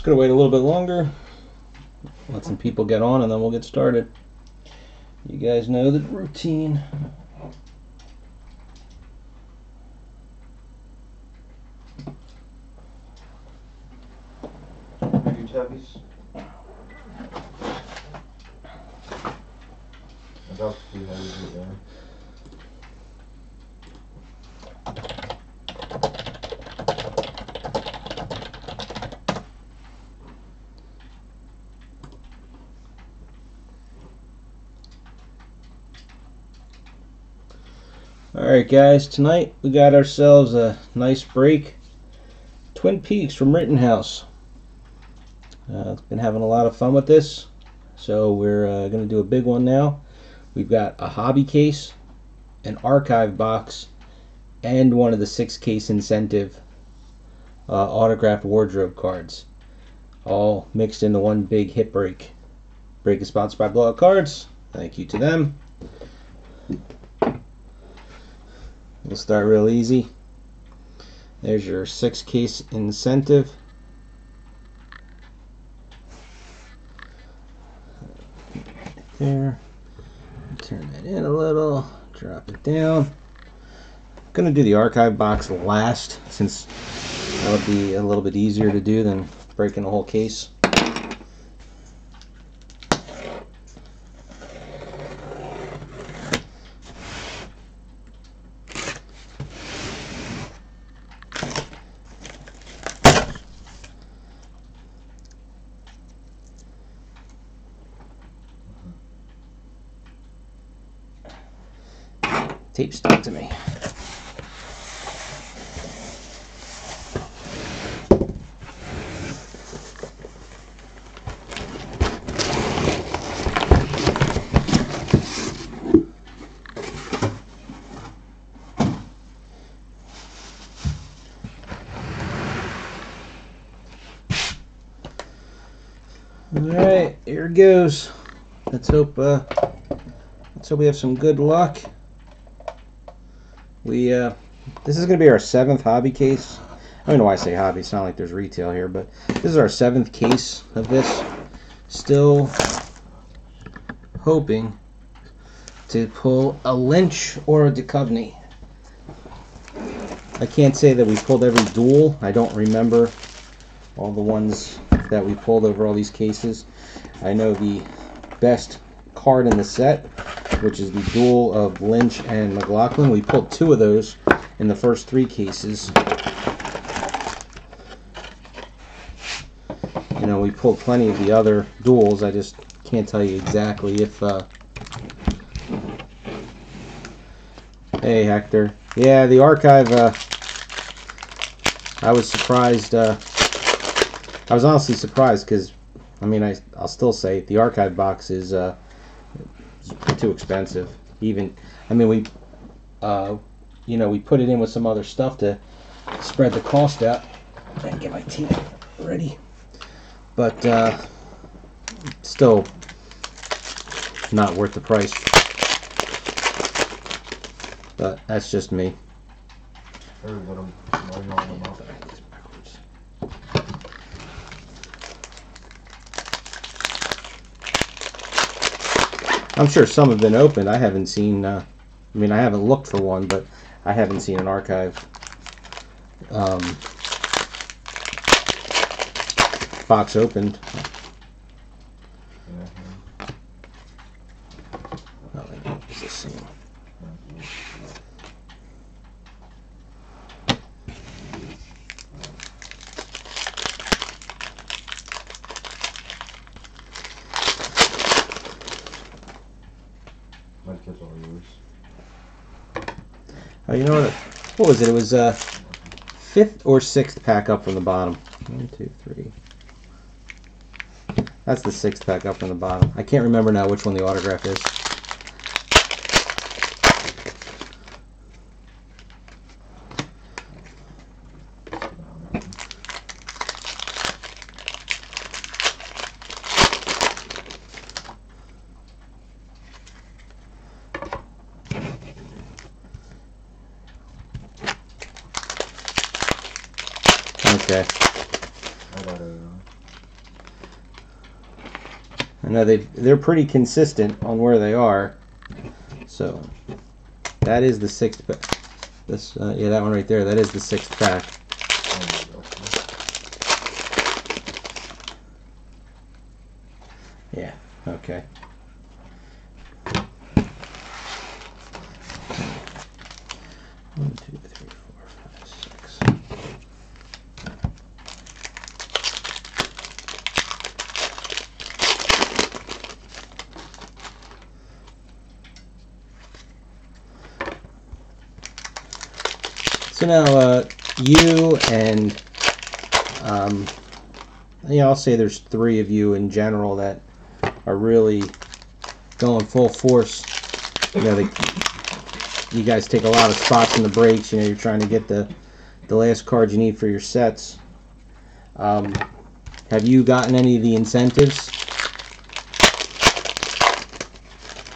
gonna wait a little bit longer, let some people get on, and then we'll get started. You guys know the routine. Chubbies. About to see how you do there. Alright guys, tonight we got ourselves a nice break. Twin Peaks from Rittenhouse. Been having a lot of fun with this, so we're going to do a big one now. We've got a hobby case, an archive box, and one of the 6-case incentive autographed wardrobe cards, all mixed into one big hit break. Break is sponsored by Blowout Cards. Thank you to them. We'll start real easy. There's your 6-case incentive. There. Turn that in a little. Drop it down. I'm going to do the archive box last, since that would be a little bit easier to do than breaking the whole case. Tape stuck to me. Alright, here it goes. Let's hope we have some good luck. This is going to be our 7th hobby case. I don't know why I say hobby, it's not like there's retail here, but this is our 7th case of this. Still hoping to pull a Lynch or a Duchovny. I can't say that we pulled every duel. I don't remember all the ones that we pulled over all these cases. I know the best card in the set, which is the duel of Lynch and McLaughlin. We pulled 2 of those in the first 3 cases. You know, we pulled plenty of the other duels. I just can't tell you exactly if... Hey, Hector. Yeah, the archive, I was surprised. I was honestly surprised because, I mean, I'll still say the archive box is... too expensive. Even, I mean, we you know, we put it in with some other stuff to spread the cost out. And get my teeth ready, but still not worth the price. But that's just me. I'm sure some have been opened. I haven't seen, I mean, I haven't looked for one, but I haven't seen an archive box opened. Oh, it's the same. Oh, you know what was it? It was 5th or 6th pack up from the bottom. 1, 2, 3. That's the 6th pack up from the bottom. I can't remember now which one the autograph is. Okay. I know they're pretty consistent on where they are. So that is the 6th pack. This yeah, that one right there. That is the 6th pack. Yeah. Okay. One, two, three, four, five, six. So now, you and yeah, I'll say there's 3 of you in general that are really going full force. You know, you guys take a lot of spots in the breaks. You know, you're trying to get the last card you need for your sets. Have you gotten any of the incentives?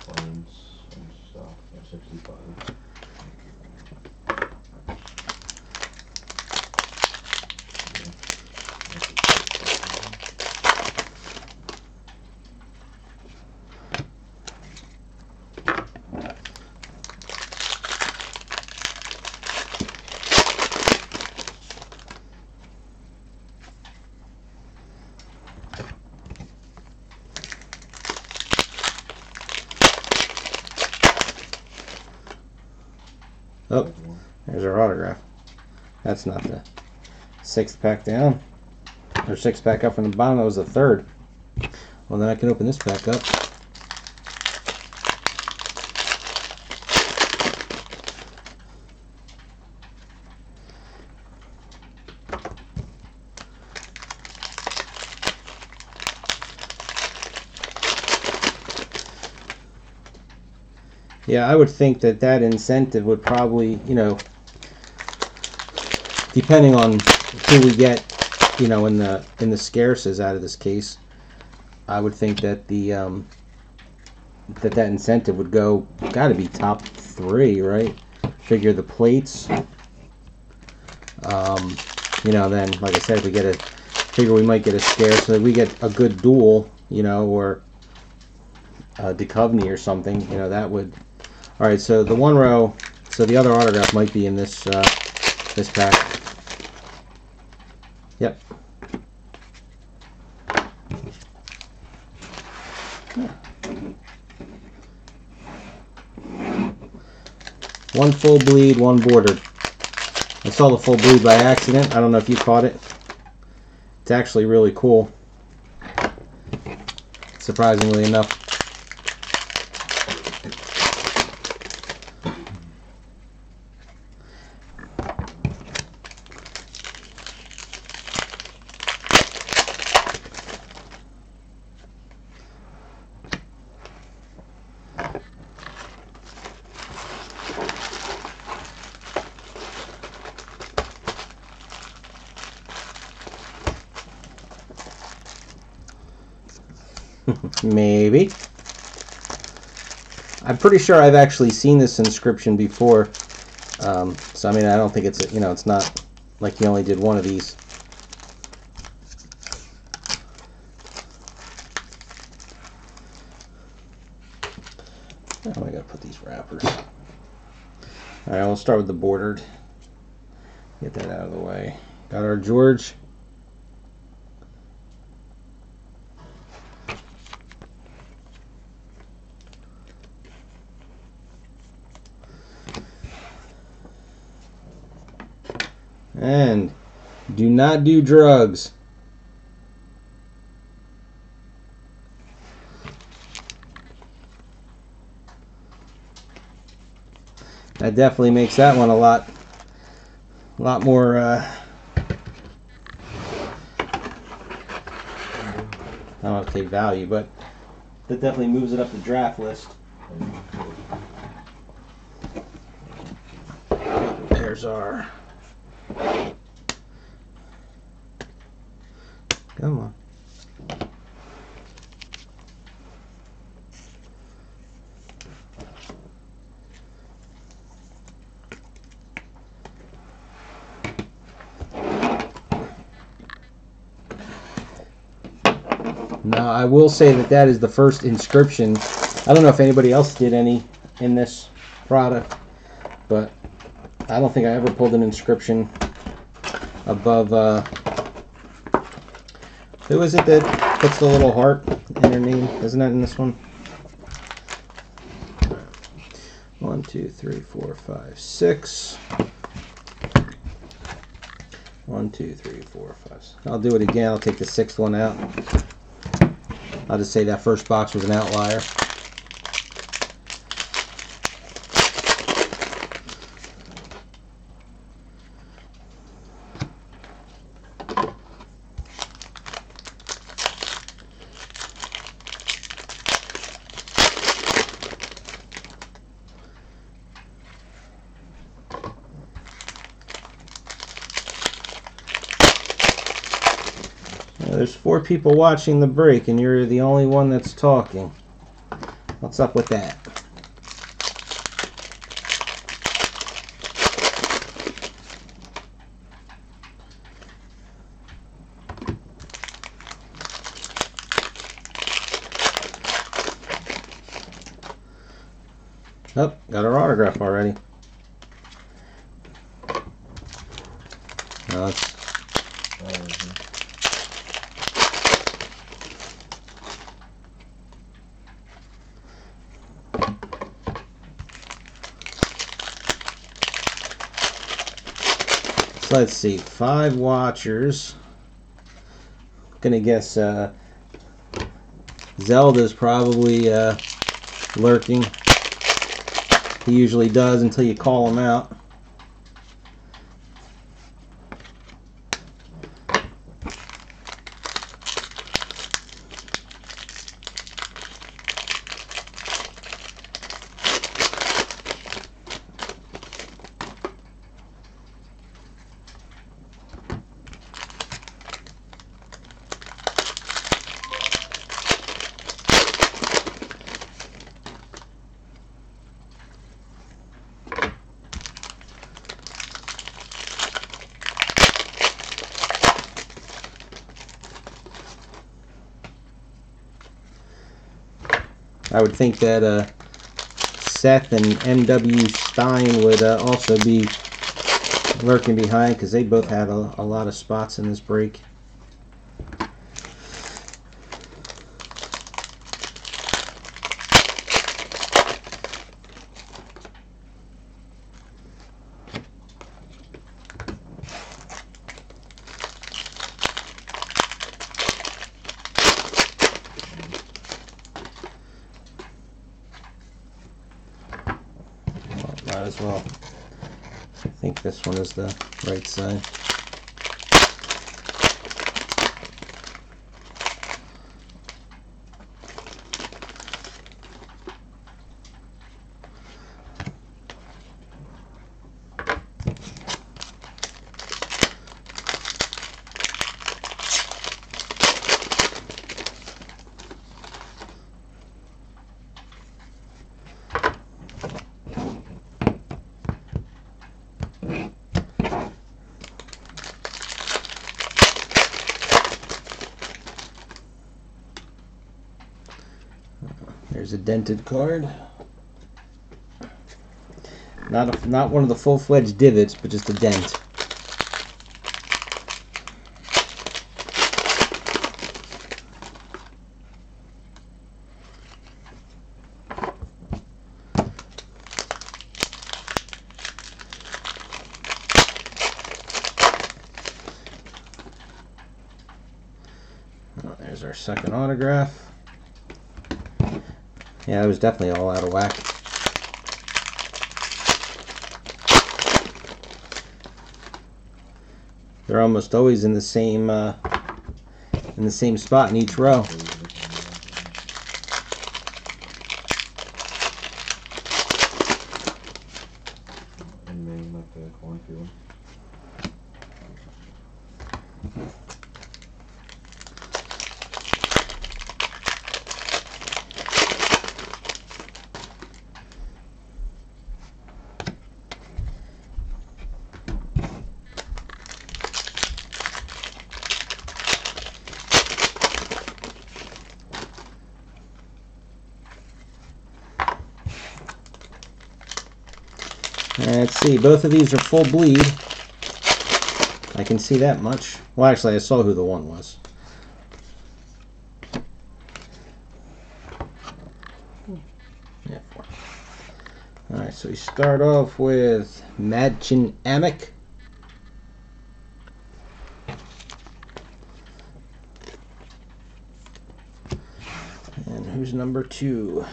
Coins and stuff at 65. Oh, there's our autograph. That's not the 6th pack down. Or 6th pack up from the bottom. That was the 3rd. Well, then I can open this pack up. Yeah, I would think that incentive would probably, you know, depending on who we get, you know, in the scarces out of this case, I would think that the that incentive would go, got to be top 3, right? Figure the plates. You know, then like I said, if we get figure we might get a scare, so that we get a good duel, you know, or Duchovny or something, you know, that would. All right, so the 1 row, so the other autograph might be in this this pack. Yep. One full bleed, one bordered. I saw the full bleed by accident. I don't know if you caught it. It's actually really cool, surprisingly enough. Maybe. I'm pretty sure I've actually seen this inscription before. So I mean, I don't think it's, you know, it's not like you only did one of these. Oh, I gotta put these wrappers. All right, we'll start with the bordered. Get that out of the way. Got our George. And do not do drugs. That definitely makes that one a lot more I don't know if take value, but that definitely moves it up the draft list. There's our. Come on. Now, I will say that that is the first inscription. I don't know if anybody else did any in this product, but I don't think I ever pulled an inscription above. Who is it that puts the little heart in their name? Isn't that in this one? 1, 2, 3, 4, 5, 6. 1, 2, 3, 4, 5. I'll do it again. I'll take the 6th one out. I'll just say that first box was an outlier. There's 4 people watching the break, and you're the only one that's talking. What's up with that? Oh, got our autograph already. No, it's let's see, 5 watchers. Gonna guess Zelda's probably lurking. He usually does until you call him out. I would think that Seth and M.W. Stein would also be lurking behind, because they both had a lot of spots in this break. Might as well. I think this one is the right side. There's a dented card. Not one of the full-fledged divots, but just a dent. There's our second autograph. Yeah, it was definitely all out of whack. They're almost always in the same spot in each row. Let's see, both of these are full bleed. I can see that much. Well, actually, I saw who the one was. Yeah, 4. Alright, so we start off with Madchin Amick. And who's number 2?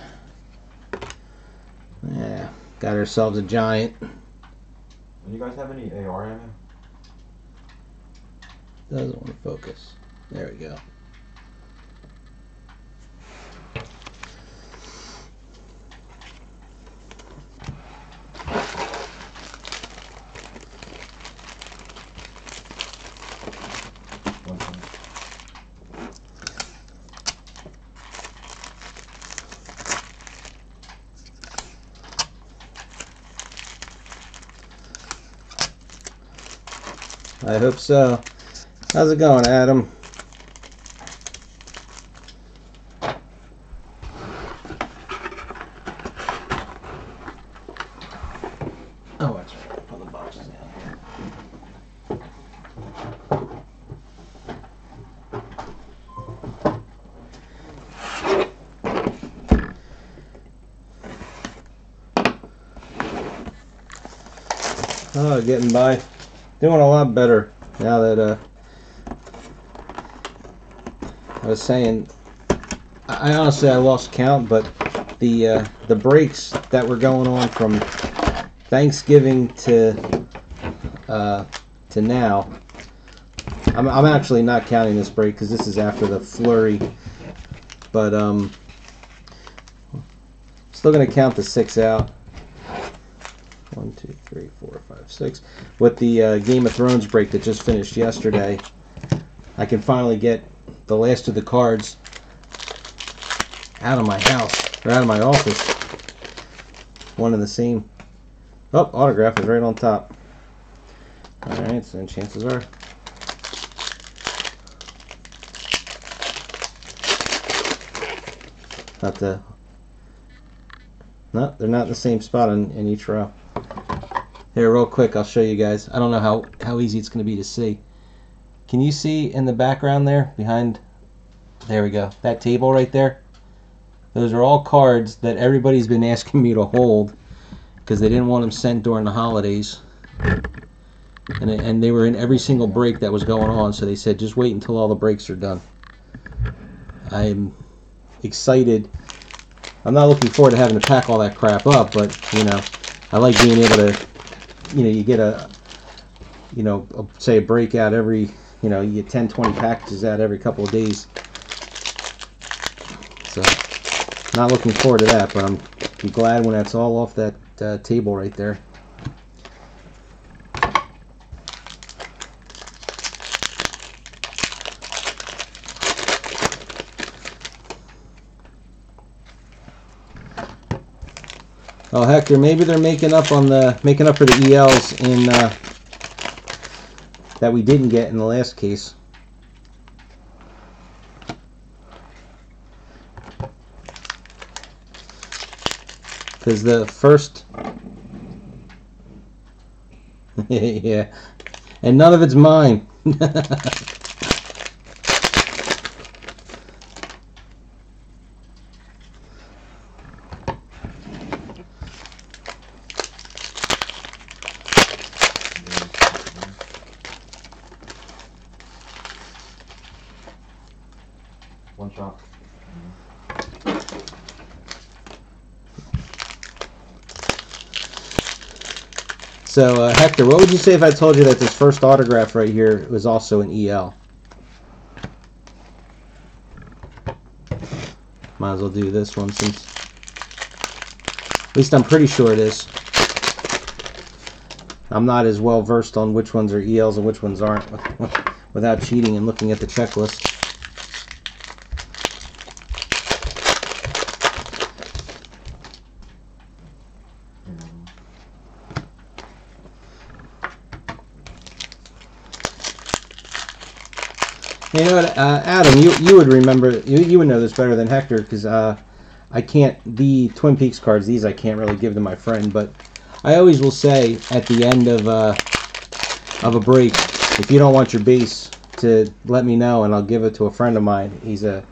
Yeah, got ourselves a giant. Do you guys have any AR ammo? Doesn't want to focus. There we go. I hope so. How's it going, Adam? Oh, that's right. Put the boxes down here. Oh, getting by. Doing a lot better now that I was saying. I honestly lost count, but the breaks that were going on from Thanksgiving to now, I'm actually not counting this break because this is after the flurry, but still gonna count the 6 out. 1, 2, 3, 4, 5, 6. With the Game of Thrones break that just finished yesterday, I can finally get the last of the cards out of my house, or out of my office. One and the same. Oh, autograph is right on top. Alright, so then chances are. Not the... No, they're not in the same spot in each row. Here, real quick, I'll show you guys. I don't know how easy it's going to be to see. Can you see in the background there, behind, there we go, that table right there? Those are all cards that everybody's been asking me to hold because they didn't want them sent during the holidays. And they were in every single break that was going on, so they said just wait until all the breaks are done. I'm excited. I'm not looking forward to having to pack all that crap up, but, you know, I like being able to, you know, you get say a break out every, you know, you get 10, 20 packages out every couple of days. So, not looking forward to that, but I'm be glad when that's all off that table right there. Oh, Hector, maybe they're making up for the ELs in that we didn't get in the last case. Because the first, yeah, and none of it's mine. One shot. So, Hector, what would you say if I told you that this first autograph right here was also an EL? Might as well do this one since... At least I'm pretty sure it is. I'm not as well versed on which ones are ELs and which ones aren't without cheating and looking at the checklist. You know what, Adam, you would remember, you would know this better than Hector, because I can't, the Twin Peaks cards, these I can't really give to my friend, but I always will say at the end of a break, if you don't want your base, to let me know and I'll give it to a friend of mine. He's a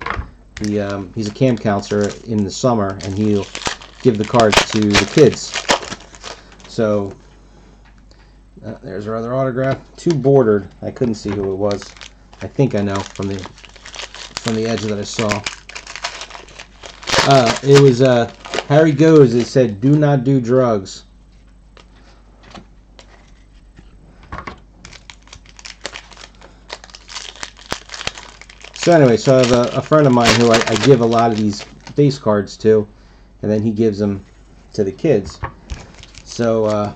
camp counselor in the summer, and he'll give the cards to the kids. So there's our other autograph. 2 bordered. I couldn't see who it was. I think I know from the edge that I saw. It was Harry Goes. It said, "Do not do drugs." So anyway, so I have a friend of mine who I give a lot of these base cards to, and then he gives them to the kids. So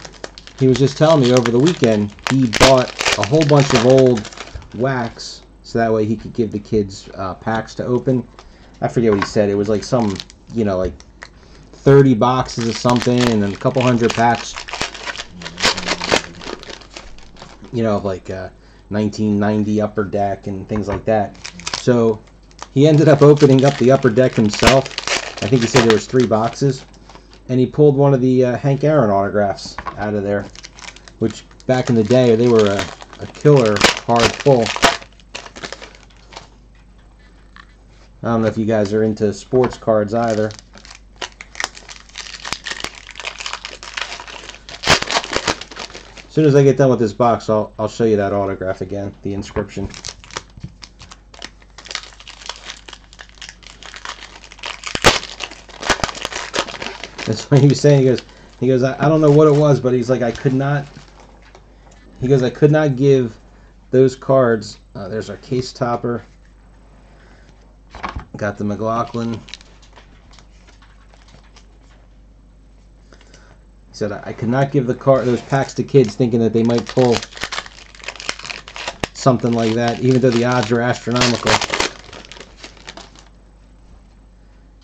he was just telling me over the weekend he bought a whole bunch of old wax, so that way he could give the kids packs to open. I forget what he said. It was like some, like 30 boxes of something, and then a couple hundred packs, of like 1990 Upper Deck and things like that. So he ended up opening up the Upper Deck himself. I think he said there was 3 boxes, and he pulled one of the Hank Aaron autographs out of there, which back in the day they were a killer hard pull. I don't know if you guys are into sports cards either. As soon as I get done with this box, I'll show you that autograph again, the inscription. That's what he was saying. He goes, I don't know what it was, but he's like, I could not give those cards. There's our case topper. Got the McLaughlin. He said, I could not give those packs to kids thinking that they might pull something like that, even though the odds are astronomical.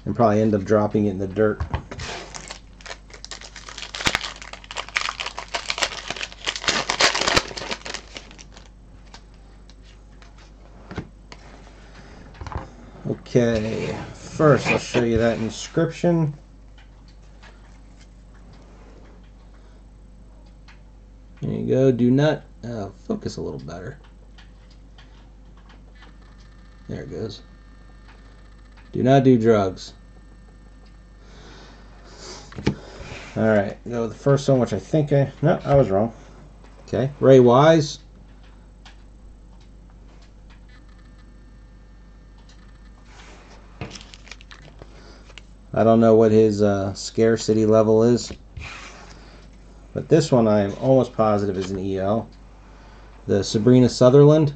And probably end up dropping it in the dirt. Okay, first I'll show you that inscription. There you go. Do not focus a little better. There it goes. Do not do drugs. Alright, go with the first one, which I think no, I was wrong. Okay, Ray Wise. I don't know what his scarcity level is, but this one I'm almost positive is an EL. The Sabrina Sutherland.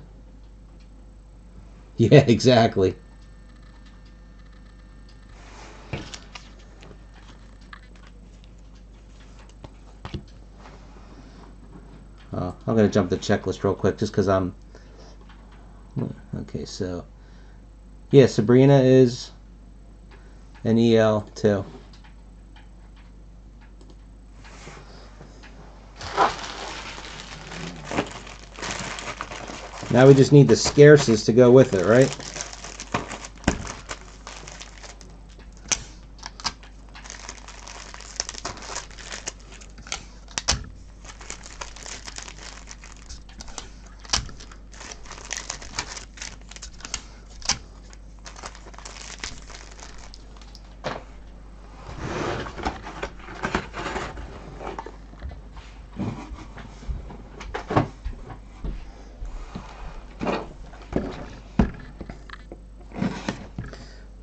Yeah, exactly. I'm going to jump the checklist real quick just because I'm... Okay, so... Yeah, Sabrina is an EL too. Now we just need the scarces to go with it, right?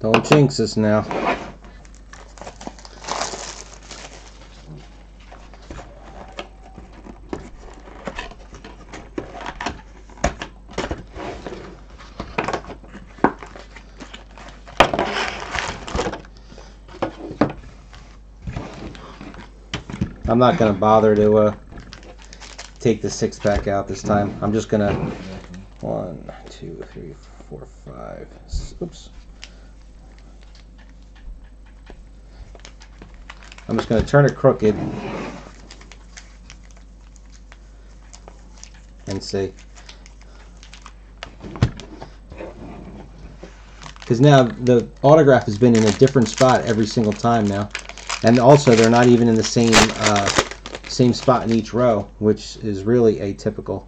Don't jinx us now. I'm not going to bother to take the 6-pack out this time. I'm just going to 1, 2, 3, 4, 5. Oops. I'm just going to turn it crooked and see. Because now the autograph has been in a different spot every single time now. And also they're not even in the same same spot in each row, which is really atypical.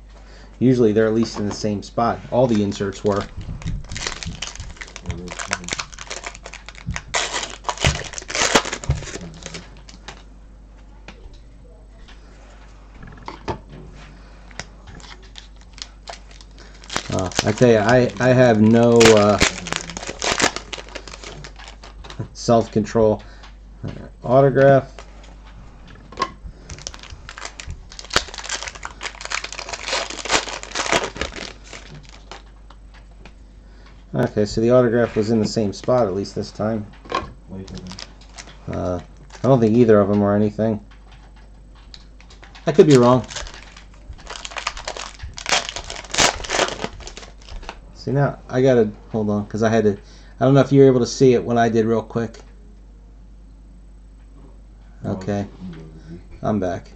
Usually they're at least in the same spot. All the inserts were. I tell you, I have no self-control. Autograph. Okay, so the autograph was in the same spot at least this time. I don't think either of them were anything. I could be wrong. See, now I gotta hold on because I had to. I don't know if you were able to see it when I did real quick. Okay, I'm back.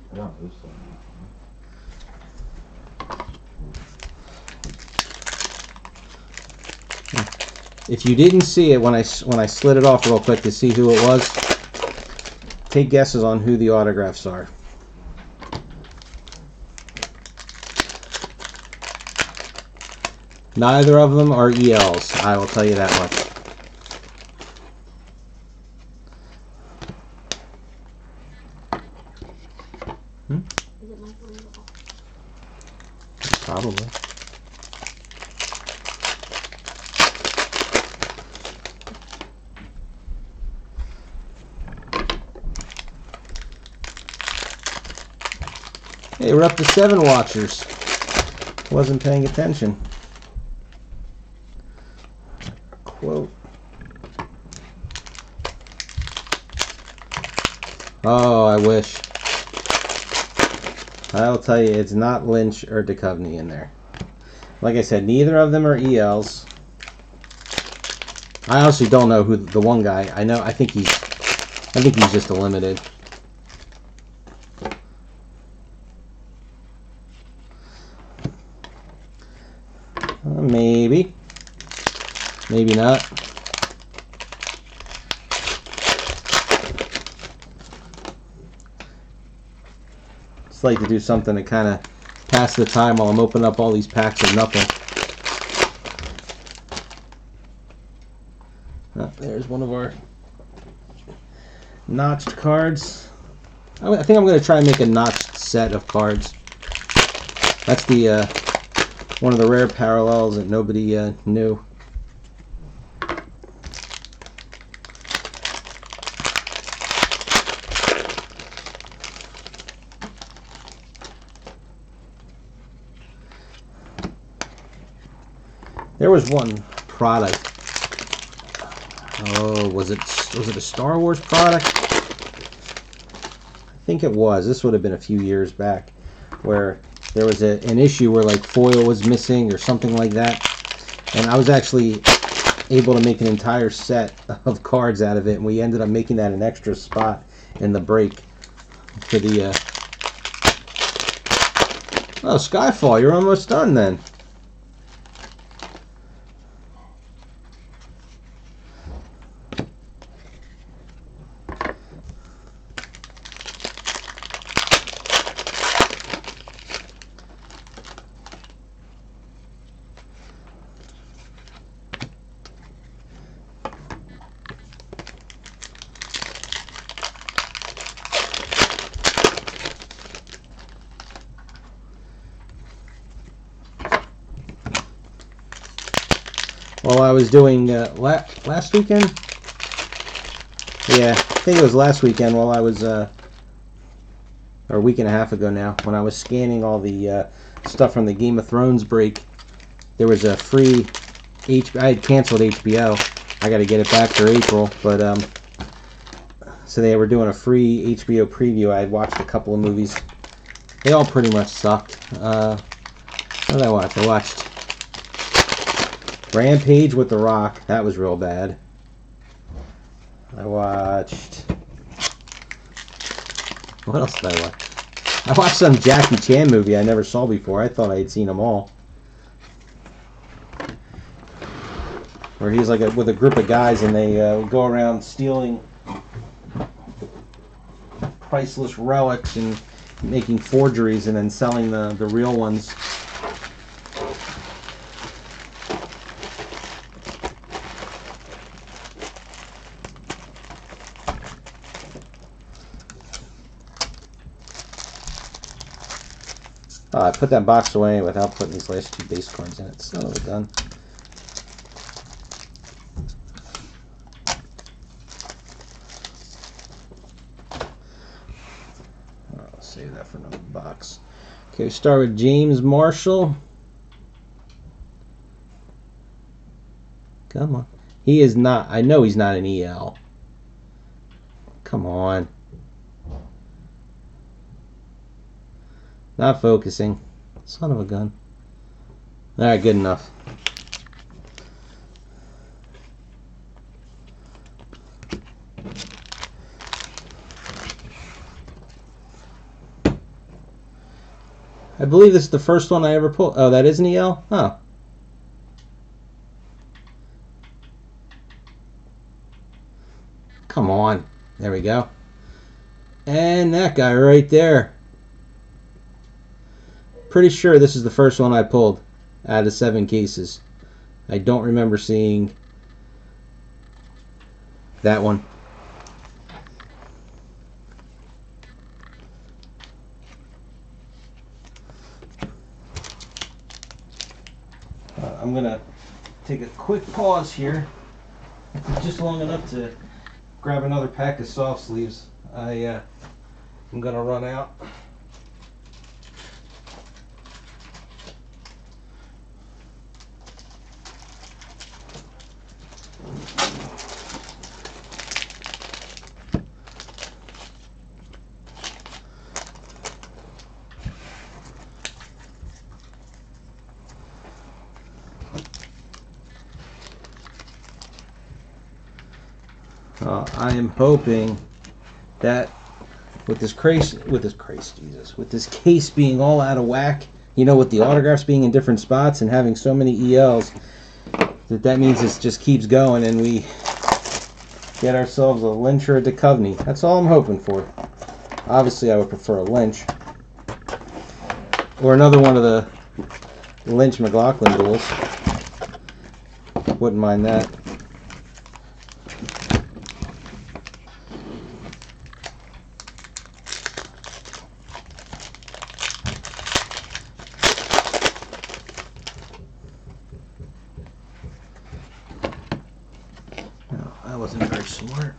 If you didn't see it when I slid it off real quick to see who it was, take guesses on who the autographs are. Neither of them are ELs, I will tell you that much. Is it Michelangelo? Probably. Hey, we're up to 7 watchers. Wasn't paying attention. Quote. Oh, I wish. I'll tell you, it's not Lynch or Duchovny in there. Like I said, neither of them are ELs. I honestly don't know who the one guy. I think he's just a limited. Maybe. Maybe not. Just like to do something to kind of pass the time while I'm opening up all these packs of nothing. Oh, there's one of our notched cards. I think I'm going to try and make a notched set of cards. That's the one of the rare parallels that nobody knew. There was one product. Oh, was it a Star Wars product? I think it was. This would have been a few years back, where there was an issue where like foil was missing or something like that, and I was actually able to make an entire set of cards out of it, and we ended up making that an extra spot in the break for the. Oh, Skyfall! You're almost done then. While I was doing last weekend, yeah, I think it was last weekend. While I was, or a week and a half ago now, when I was scanning all the stuff from the Game of Thrones break, there was a free I had canceled HBO. I got to get it back for April, but so they were doing a free HBO preview. I had watched a couple of movies. They all pretty much sucked. What did I watch? I watched Rampage with The Rock. That was real bad. I watched... What else did I watch? I watched some Jackie Chan movie I never saw before. I thought I had seen them all. Where he's like with a group of guys and they go around stealing priceless relics, and making forgeries and then selling the real ones. Oh, I put that box away without putting these last 2 base cards in it. Son of a gun. I'll save that for another box. Okay, we start with James Marshall. Come on. He is not. I know he's not an EL. Come on. Not focusing. Son of a gun. Alright, good enough. I believe this is the first one I ever pulled. Oh, that is an EL? Oh. Come on. There we go. And that guy right there. Pretty sure this is the first one I pulled out of 7 cases. I don't remember seeing that one. I'm going to take a quick pause here. Just long enough to grab another pack of soft sleeves. I'm going to run out. I am hoping that with this case being all out of whack, you know, with the autographs being in different spots and having so many ELs, that means it just keeps going and we get ourselves a Lynch or a Duchovny. That's all I'm hoping for. Obviously, I would prefer a Lynch or another one of the Lynch McLaughlin duels. Wouldn't mind that. That wasn't very smart.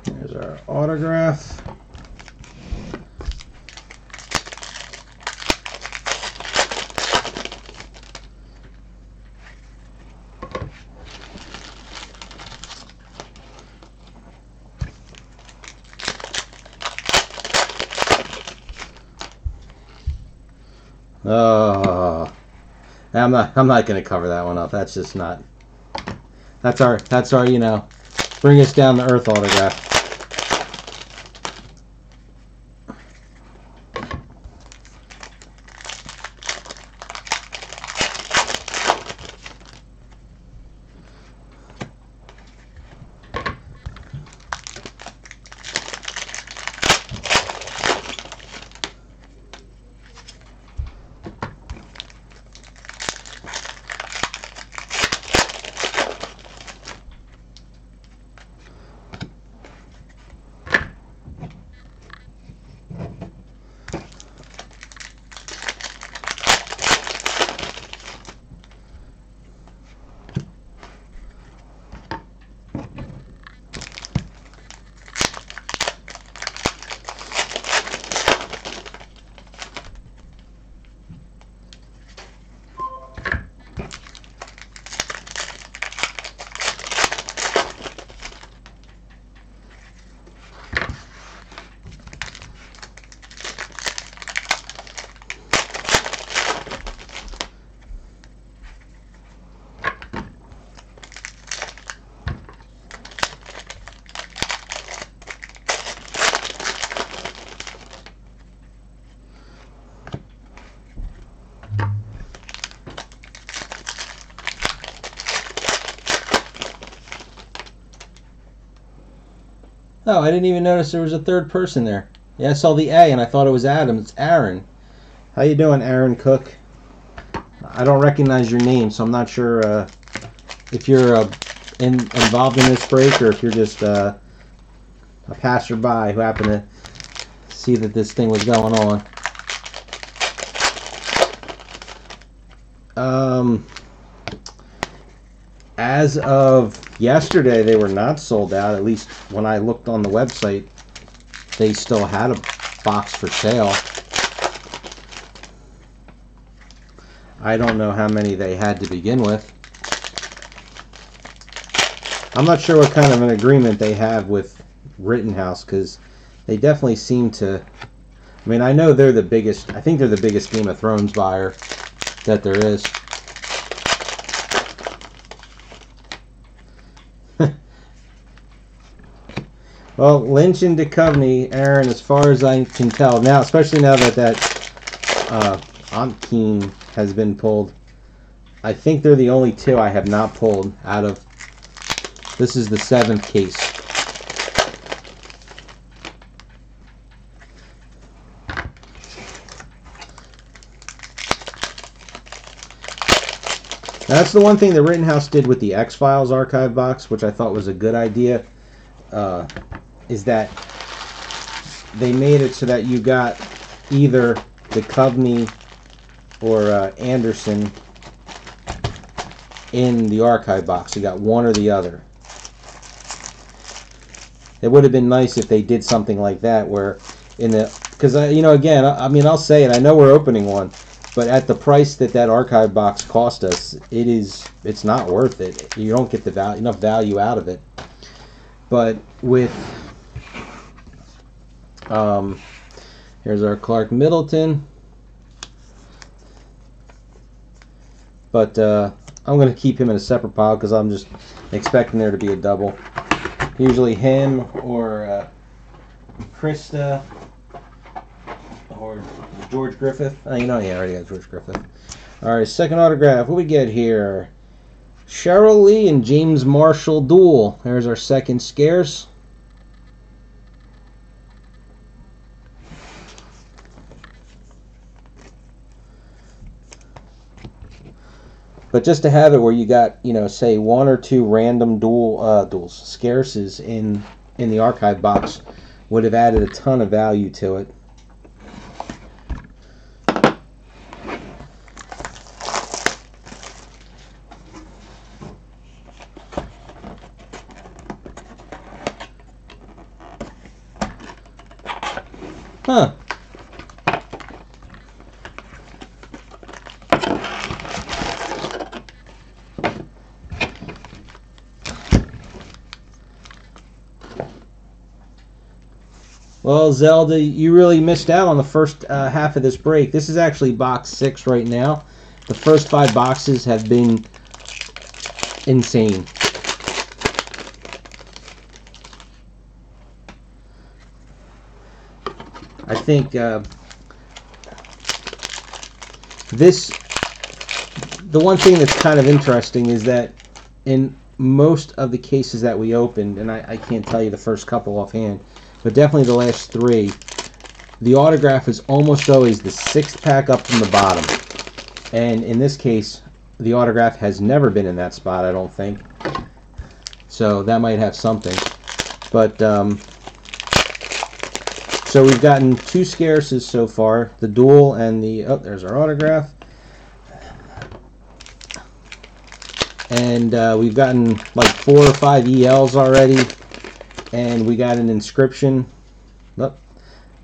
There's our autograph. Oh, I'm not going to cover that one up. That's just not. That's our you know, bring us down to earth autograph. Oh, I didn't even notice there was a third person there. Yeah, I saw the A and I thought it was Adam. It's Aaron. How you doing, Aaron Cook? I don't recognize your name, so I'm not sure if you're involved in this break or if you're just a passerby who happened to see that this thing was going on. As of yesterday, they were not sold out. At least when I looked on the website, they still had a box for sale. I don't know how many they had to begin with. I'm not sure what kind of an agreement they have with Rittenhouse, because they definitely seem to. I mean, I know they're the biggest. I think they're the biggest Game of Thrones buyer that there is. Well, Lynch and Duchovny, Aaron, as far as I can tell now, especially now that Ontkeen has been pulled, I think they're the only two I have not pulled out of. This is the 7th case. Now, that's the one thing that Rittenhouse did with the X-Files archive box, which I thought was a good idea, is that they made it so that you got either Duchovny or Anderson in the archive box. You got one or the other. It would have been nice if they did something like that, where in the, because again, I mean, I'll say it. I know we're opening one, but at the price that archive box cost us, it's not worth it. You don't get enough value out of it. But with here's our Clark Middleton. But I'm going to keep him in a separate pile because I'm just expecting there to be a double. Usually him or Krista or George Griffith. Yeah, I already got George Griffith. All right, second autograph. What we get here? Cheryl Lee and James Marshall duel. There's our second scarce. But just to have it where you got, say 1 or 2 random duels, scarces in the archive box would have added a ton of value to it. Huh. Well, Zelda, you really missed out on the first half of this break. This is actually box 6 right now. The first 5 boxes have been insane. I think the one thing that's kind of interesting is that in most of the cases that we opened, and I can't tell you the first couple offhand, but definitely the last 3, the autograph is almost always the 6th pack up from the bottom. And in this case, the autograph has never been in that spot, I don't think. So that might have something. But, so we've gotten 2 scarces so far, the duel and the, there's our autograph. And we've gotten like 4 or 5 ELs already. And we got an inscription. Oh,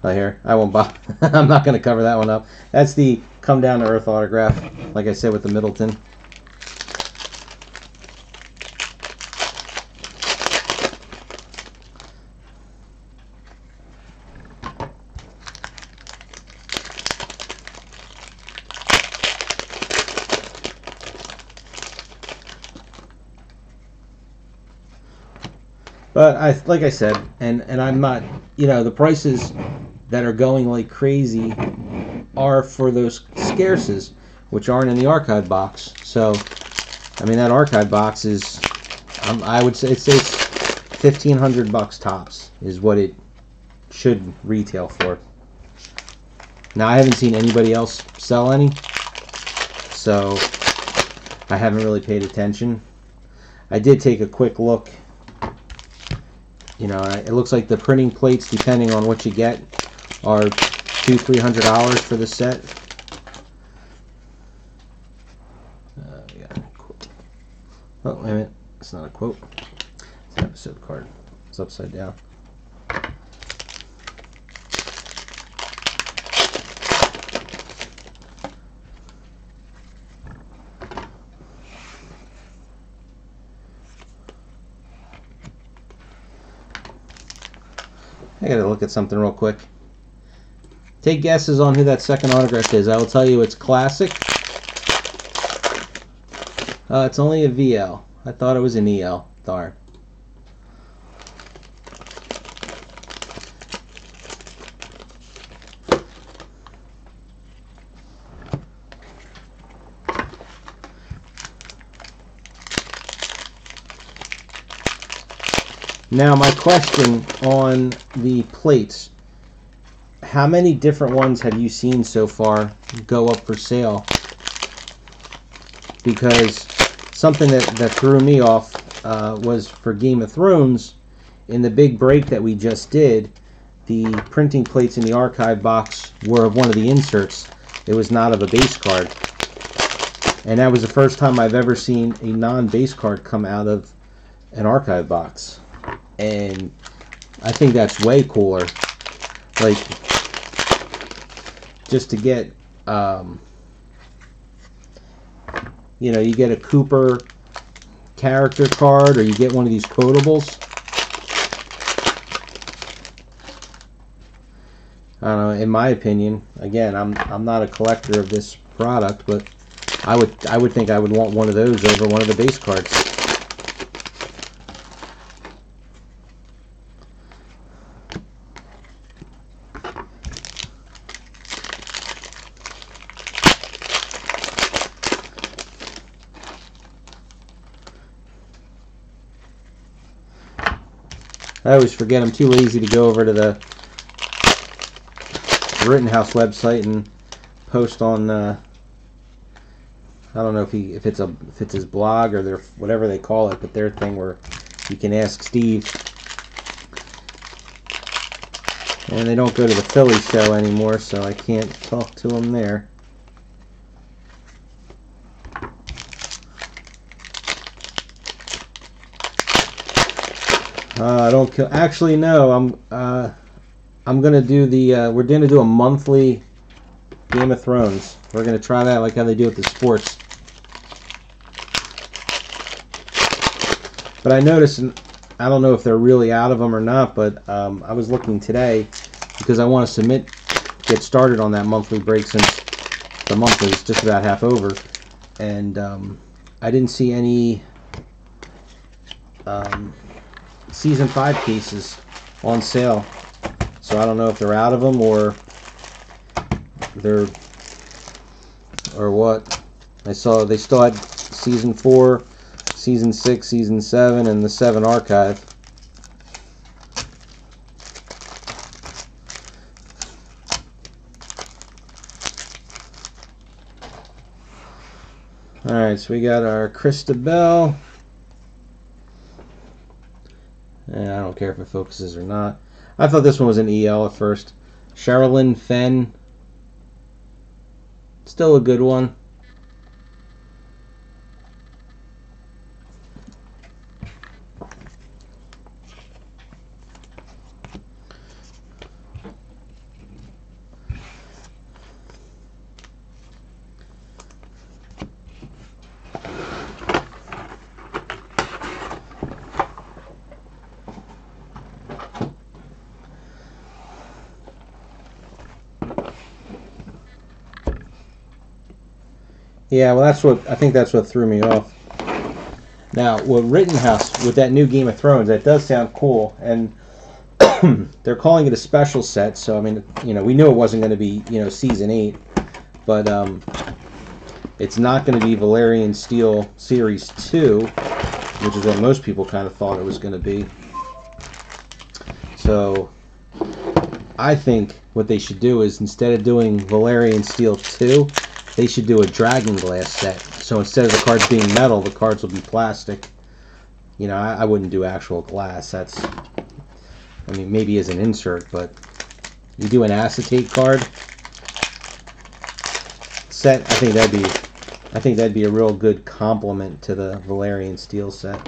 here. I won't bother. I'm not going to cover that one up. That's the Come Down to Earth autograph, like I said with the Middleton. But like I said, and I'm not, the prices that are going like crazy are for those scarces, which aren't in the archive box. So, I mean, that archive box is, I would say it's $1,500 tops is what it should retail for. Now, I haven't seen anybody else sell any, so I haven't really paid attention. I did take a quick look. You know, it looks like the printing plates, depending on what you get, are $200-300 for the set. We got a quote. Oh, wait a minute. It's not a quote. It's an episode card. It's upside down. I gotta look at something real quick. Take guesses on who that second autograph is. I will tell you it's classic. It's only a VL. I thought it was an EL. Darn. Now, my question on the plates, how many different ones have you seen so far go up for sale? Because something that threw me off was for Game of Thrones, in the big break that we just did, the printing plates in the archive box were of one of the inserts. It was not of a base card. And that was the first time I've ever seen a non-base card come out of an archive box. And I think that's way cooler. Like, just to get, you know, you get a Cooper character card, or you get one of these quotables. I don't know, in my opinion, again, I'm not a collector of this product, but I would think I would want one of those over one of the base cards. I always forget, I'm too lazy to go over to the Rittenhouse website and post on I don't know if it's his blog or their whatever they call it, but their thing where you can ask Steve. And they don't go to the Philly show anymore, so I can't talk to him there. I don't kill. Actually, no. I'm gonna do the. We're gonna do a monthly Game of Thrones. We're gonna try that like how they do with the sports. But I noticed, and I don't know if they're really out of them or not. But I was looking today because I want to get started on that monthly break since the month is just about half over, and I didn't see any. Season 5 cases on sale, so I don't know if they're out of them or what. I saw they still had Season 4, Season 6, Season 7, and the 7 archive. Alright, so we got our Christabel. And I don't care if it focuses or not. I thought this one was an EL at first. Sherilyn Fenn. Still a good one. Yeah, well, I think that's what threw me off. Now, with Rittenhouse, with that new Game of Thrones, that does sound cool, and they're calling it a special set. So I mean, you know, we knew it wasn't going to be, you know, Season 8, but it's not going to be Valerian Steel Series 2, which is what most people kind of thought it was going to be. So I think what they should do is, instead of doing Valerian Steel 2, they should do a Dragon Glass set. So instead of the cards being metal, the cards will be plastic. You know, I wouldn't do actual glass. That's, I mean, maybe as an insert, but you do an acetate card set, I think that'd be a real good complement to the Valerian Steel set.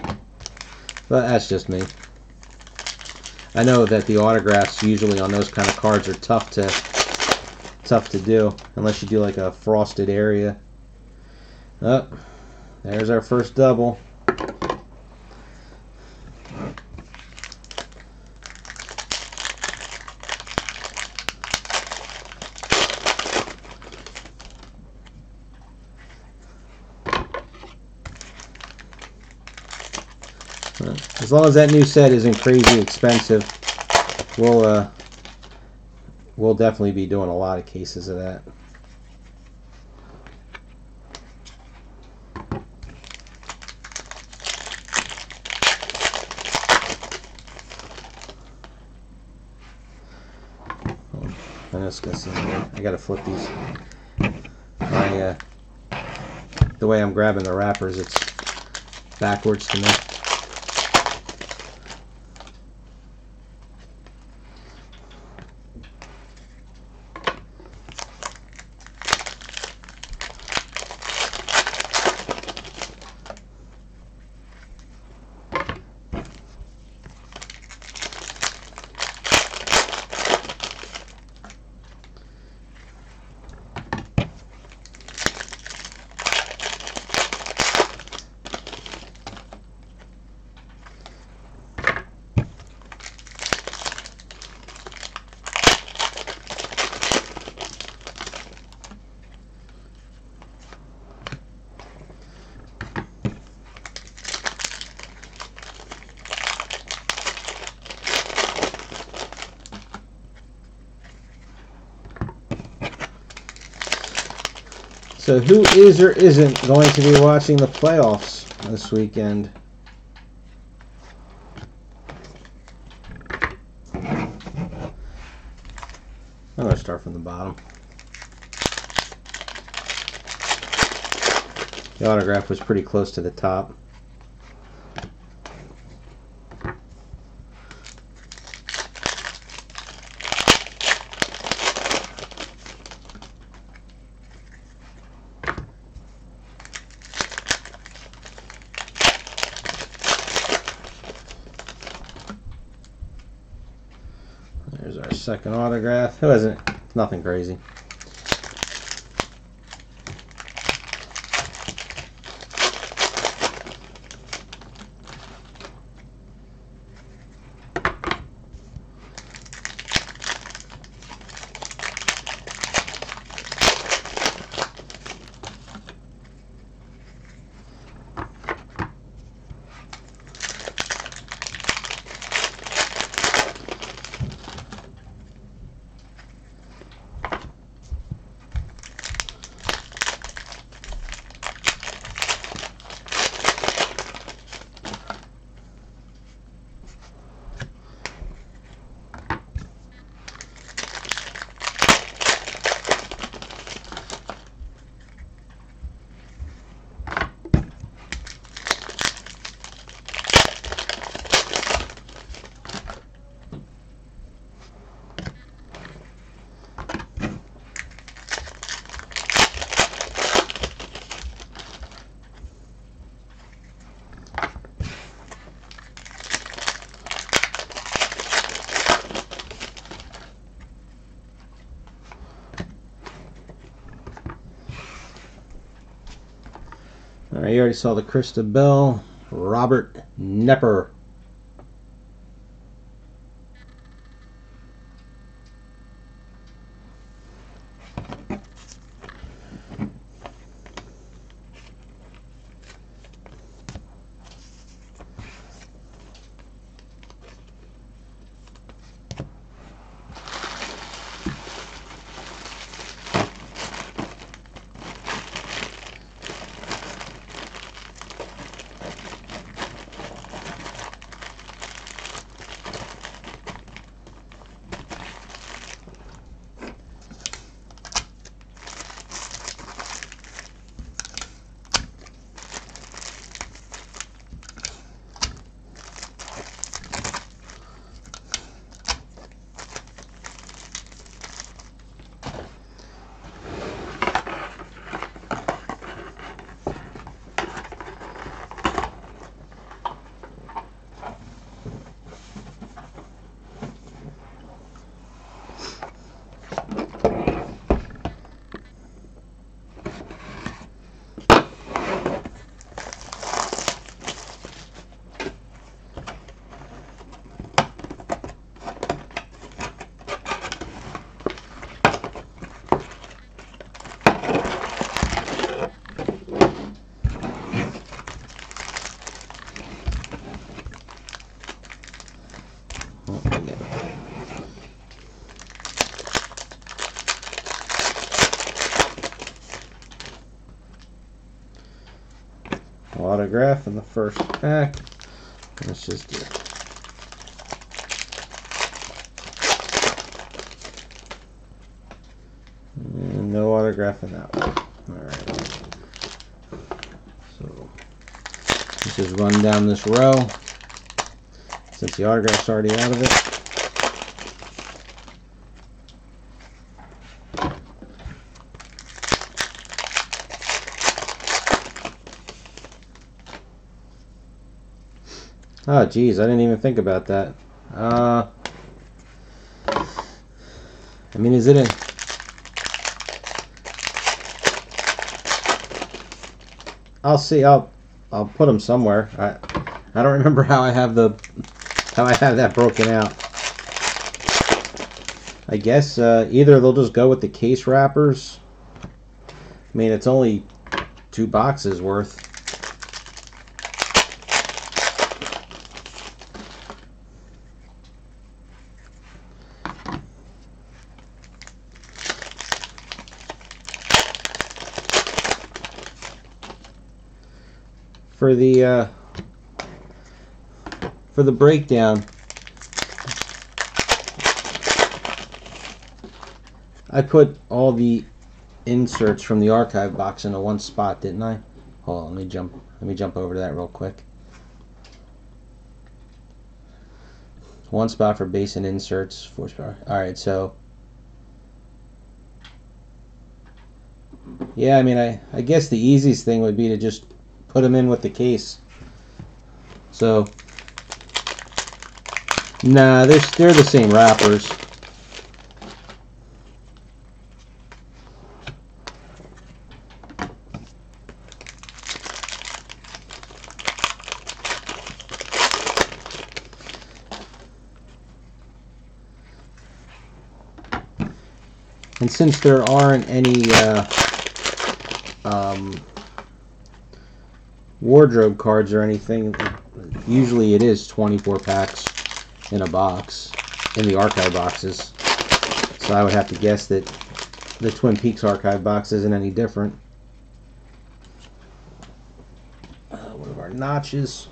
But that's just me. I know that the autographs usually on those kind of cards are tough to do, unless you do like a frosted area. Oh, there's our first double. As long as that new set isn't crazy expensive, we'll definitely be doing a lot of cases of that. I'm just gonna see. I gotta flip these. The way I'm grabbing the wrappers, it's backwards to me. So who is or isn't going to be watching the playoffs this weekend? I'm going to start from the bottom. The autograph was pretty close to the top. There's our second autograph. It wasn't nothing crazy. All right, you already saw the Krista Bell, Robert Nepper. Oh, again. Autograph in the first pack. Let's just do it. And no autograph in that one. Alright. So let's just run down this row since the autograph's already out of it. Oh, geez, I didn't even think about that. I mean, is it a... I'll see. I'll put them somewhere. I don't remember how I have that broken out. I guess either they'll just go with the case wrappers. I mean, it's only 2 boxes worth. For the breakdown, I put all the inserts from the archive box into one spot, didn't I? Hold on, let me jump over to that real quick. One spot for base and inserts, 4 spot. Alright, so yeah, I mean, I guess the easiest thing would be to just put them in with the case. So, nah, they're the same wrappers. And since there aren't any wardrobe cards or anything, usually it is 24 packs in a box, in the archive boxes. So I would have to guess that the Twin Peaks archive box isn't any different. One of our notches.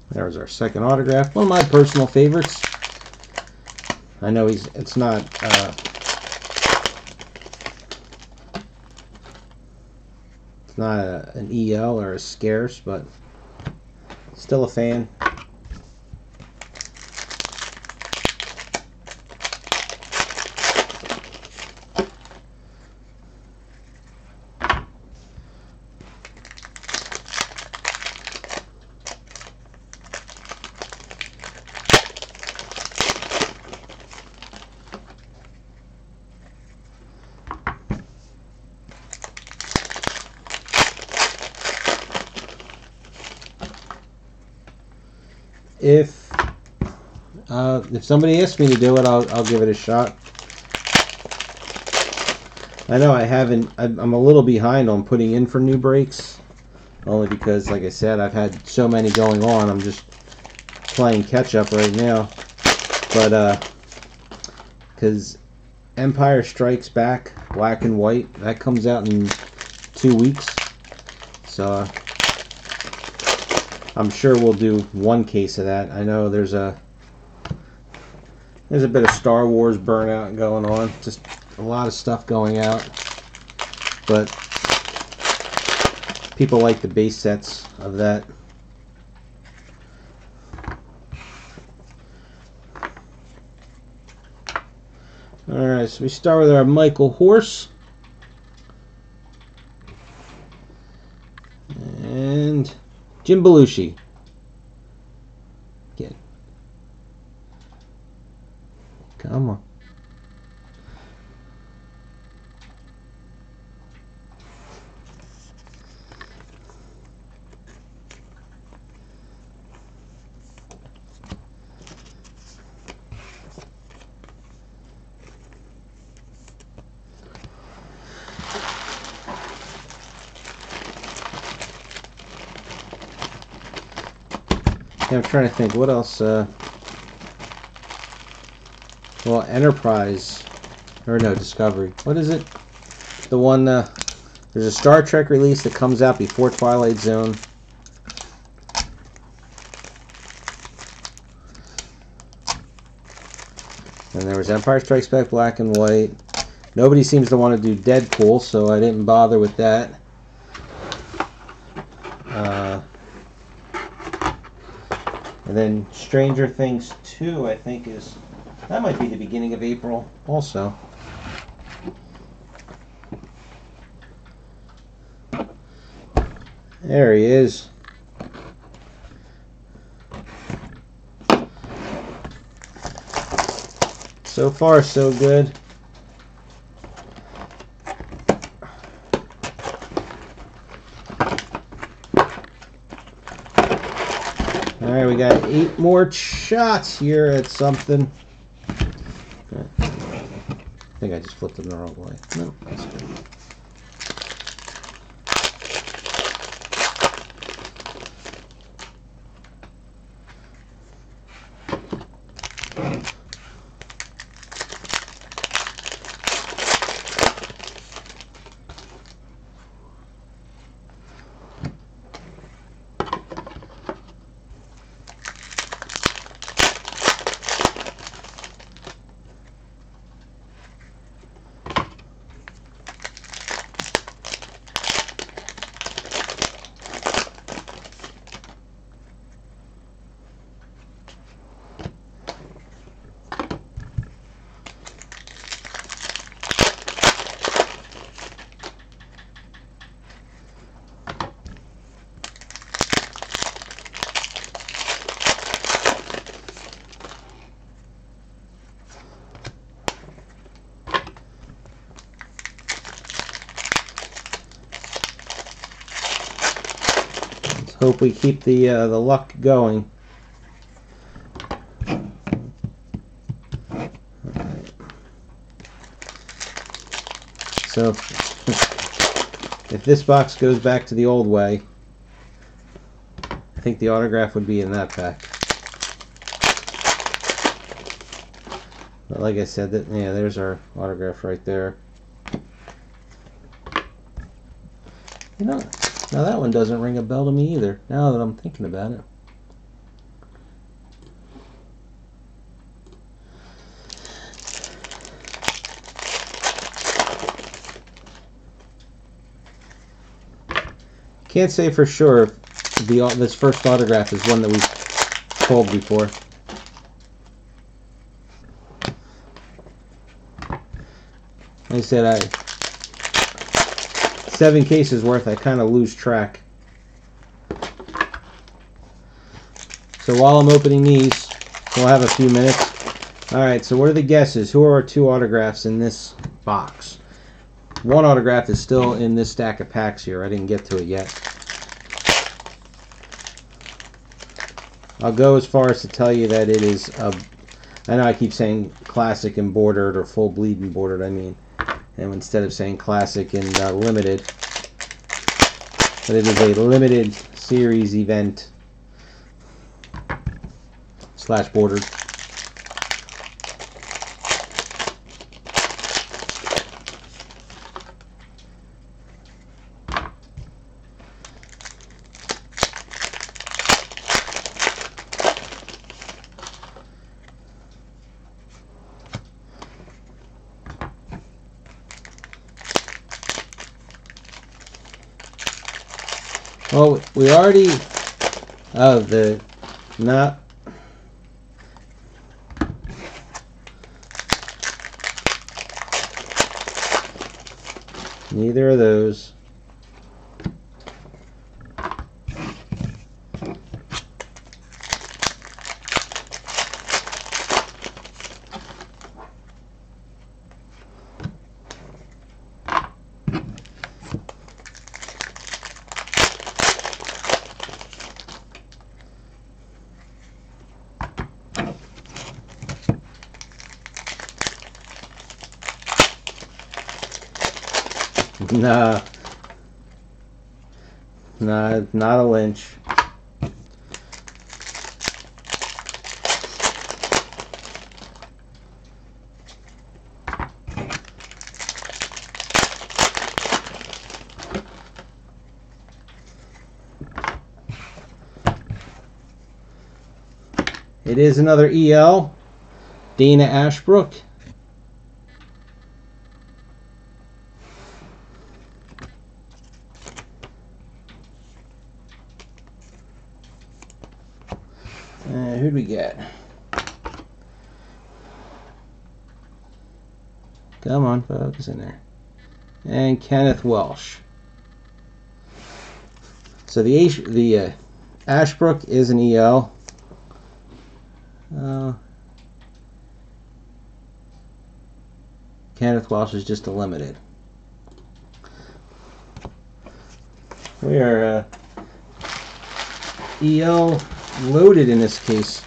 There's our second autograph. One of my personal favorites. I know it's not an EL or a scarce, but still a fan. If somebody asks me to do it, I'll give it a shot. I know I'm a little behind on putting in for new breaks, only because, like I said, I've had so many going on. I'm just playing catch up right now. But because Empire Strikes Back, black and white, that comes out in 2 weeks, so I'm sure we'll do one case of that. I know there's a bit of Star Wars burnout going on, just a lot of stuff going out, but people like the base sets of that. Alright, so we start with our Michael Horse. Jim Belushi. Get. Come on. Yeah, I'm trying to think what else. Well, Enterprise, or no, Discovery. What is it? The one. There's a Star Trek release that comes out before Twilight Zone. And there was Empire Strikes Back Black and White. Nobody seems to want to do Deadpool, so I didn't bother with that. And then Stranger Things 2, I think, that might be the beginning of April also. There he is. So far, so good. Alright, we got 8 more shots here at something. I think I just flipped them the wrong way. No, that's good. Hope we keep the luck going. Alright. So if this box goes back to the old way, I think the autograph would be in that pack. But like I said, yeah, there's our autograph right there. You know, now that one doesn't ring a bell to me either, now that I'm thinking about it. Can't say for sure if this first autograph is one that we've pulled before. Like I said, 7 cases worth, I kind of lose track. So while I'm opening these, we'll have a few minutes. Alright, so what are the guesses? Who are our 2 autographs in this box? 1 autograph is still in this stack of packs here. I didn't get to it yet. I'll go as far as to tell you that it is, I know I keep saying classic embroidered or full bleed embroidered, I mean. And instead of saying classic and limited. But it is a limited series event / bordered. Well, we already, not, neither of those. Nah. Nah, not a Lynch. It is another EL, Dana Ashbrook. Who'd we get? Come on, focus in there. And Kenneth Welsh. So the Ashbrook is an EL. Kenneth Welsh is just a limited. We are EL loaded in this case.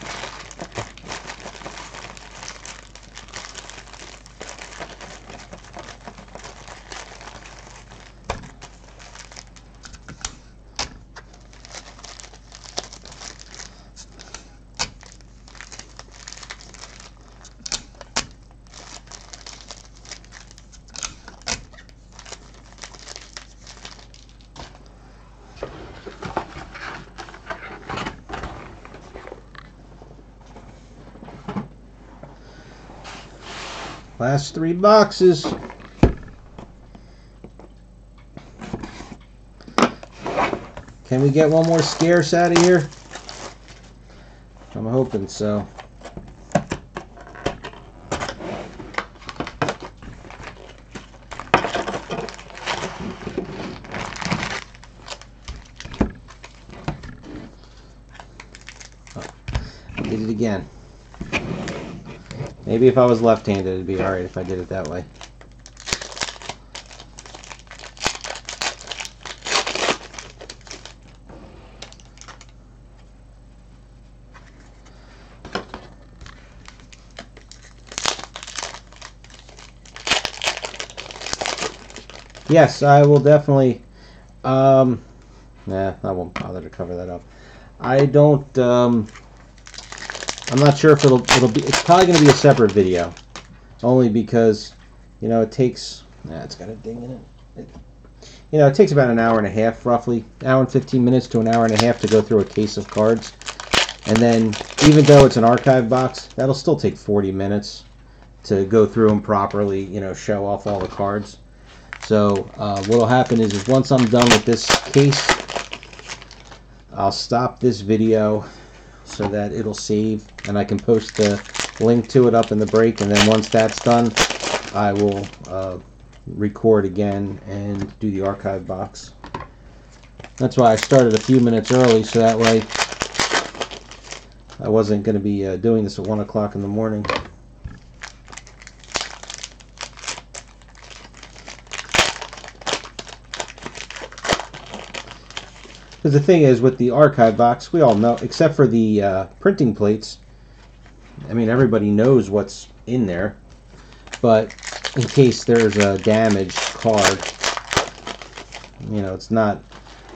Last 3 boxes. Can we get one more scarce out of here? I'm hoping so. Oh, I did it again. Maybe if I was left-handed, it'd be alright if I did it that way. Yes, I will definitely. Nah, I won't bother to cover that up. I don't. I'm not sure if it'll be. It's probably going to be a separate video, only because, it takes. It's got a ding in it. It takes about an hour and a half, roughly, hour and 15 minutes to an hour and a half to go through a case of cards, and then even though it's an archive box, that'll still take 40 minutes to go through them properly. Show off all the cards. So what'll happen is once I'm done with this case, I'll stop this video so that it'll save and I can post the link to it up in the break, and then once that's done, I will record again and do the archive box. That's why I started a few minutes early, so that way I wasn't going to be doing this at 1 o'clock in the morning. Because the thing is, with the archive box, we all know, except for the printing plates, I mean, everybody knows what's in there. But in case there's a damaged card, it's not,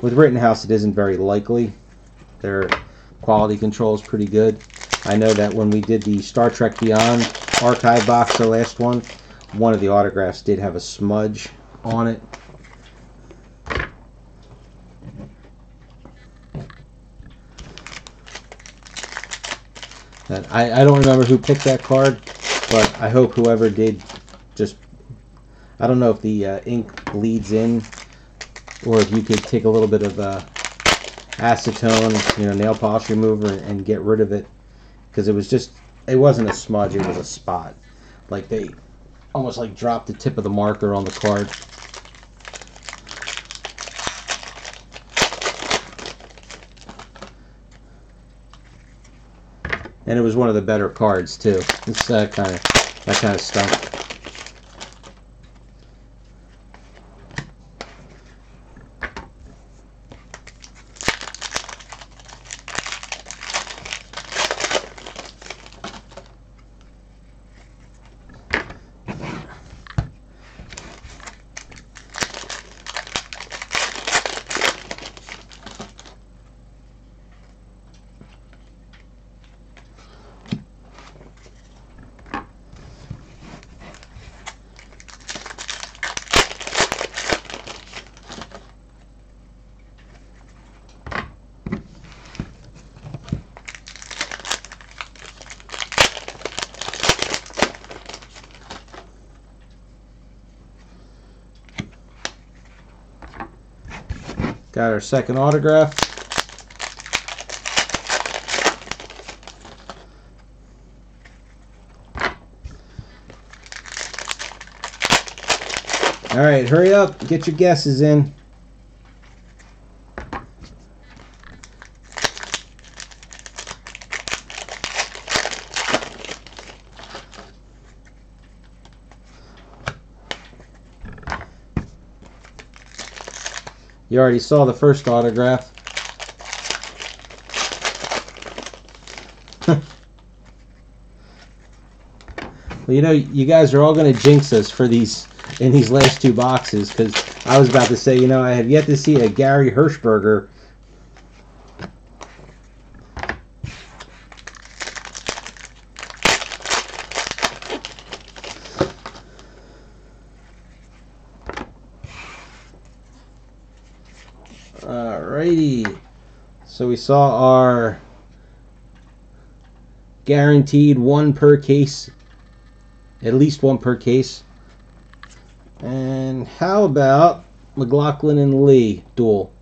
with Rittenhouse, it isn't very likely. Their quality control is pretty good. I know that when we did the Star Trek Beyond archive box, the last one of the autographs did have a smudge on it. And I don't remember who picked that card, but I hope whoever did just, I don't know if the ink bleeds in, or if you could take a little bit of acetone, nail polish remover, and get rid of it, because it wasn't a smudge, it was a spot. Like they almost like dropped the tip of the marker on the card. And it was one of the better cards too. It's that kind of stunk. Got our second autograph. All right, hurry up. Get your guesses in. You already saw the first autograph. Well, you know, you guys are all going to jinx us for these in these last two boxes, because I was about to say, you know, I have yet to see a Gary Hirschberger. Alrighty. So we saw our guaranteed one per case. At least one per case. And how about McLaughlin and Lee duel?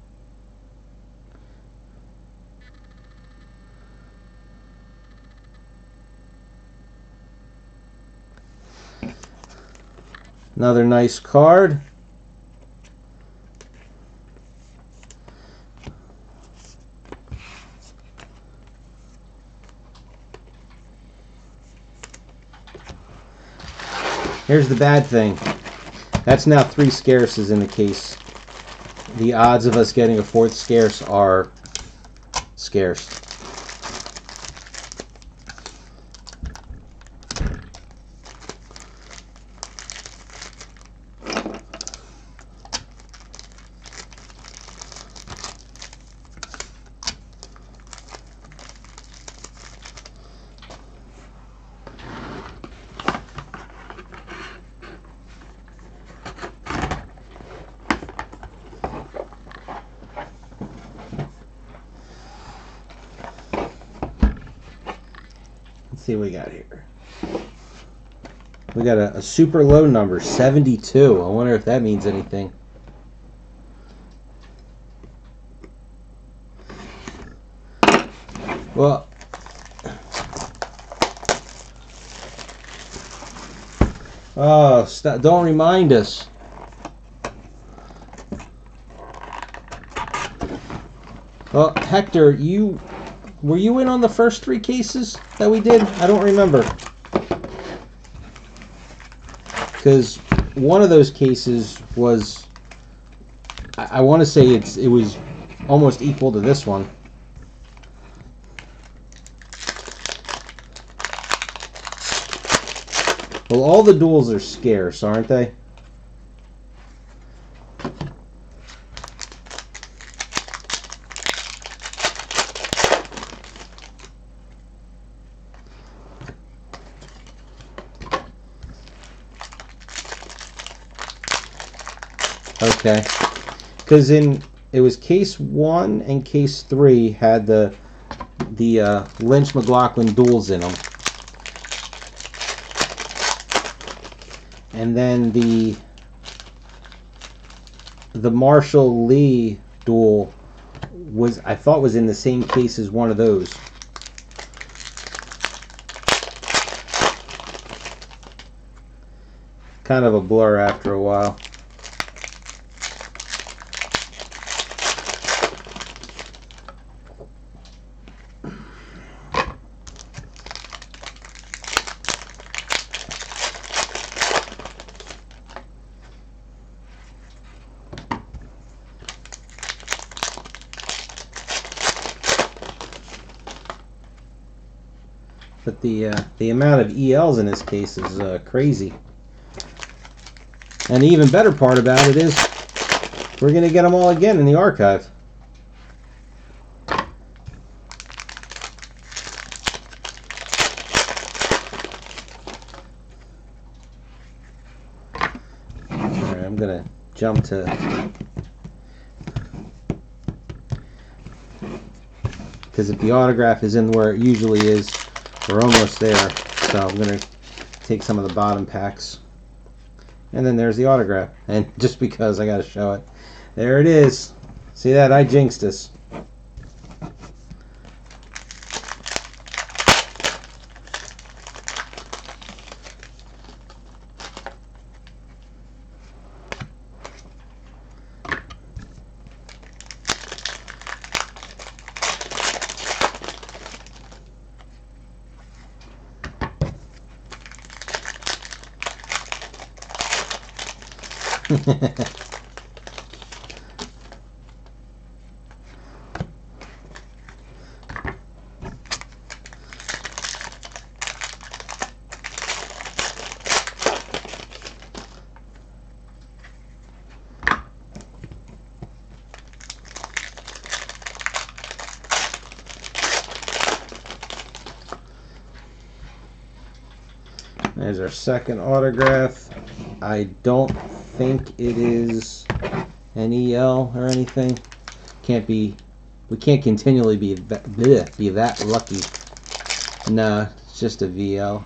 Another nice card. Here's the bad thing. That's now 3 scarces in the case. The odds of us getting a 4th scarce are scarce. Let's see what we got here. We got a super low number, 72. I wonder if that means anything. Well, oh, stop, don't remind us. Well, Hector, were you in on the first 3 cases that we did? I don't remember. Because one of those cases was, I want to say it was almost equal to this one. Well, all the duels are scarce, aren't they? Okay, because it was case 1 and case 3 had the Lynch McLaughlin duels in them, and then the Marshall Lee duel I thought was in the same case as one of those. Kind of a blur after a while. But the amount of ELs in this case is crazy. And the even better part about it is we're going to get them all again in the archive. Alright, I'm going to jump to... because if the autograph is in where it usually is, we're almost there. So I'm going to take some of the bottom packs. And then there's the autograph. And just because I got to show it. There it is. See that? I jinxed us. There's our second autograph. I don't think it is an EL or anything. Can't be. We can't continually be that lucky. Nah, it's just a VL.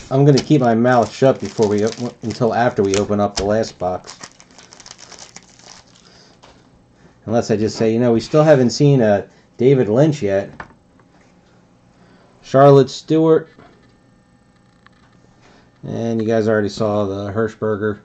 I'm going to keep my mouth shut until after we open up the last box. Unless I just say, you know, we still haven't seen David Lynch yet. Charlotte Stewart. And you guys already saw the Hirschberger.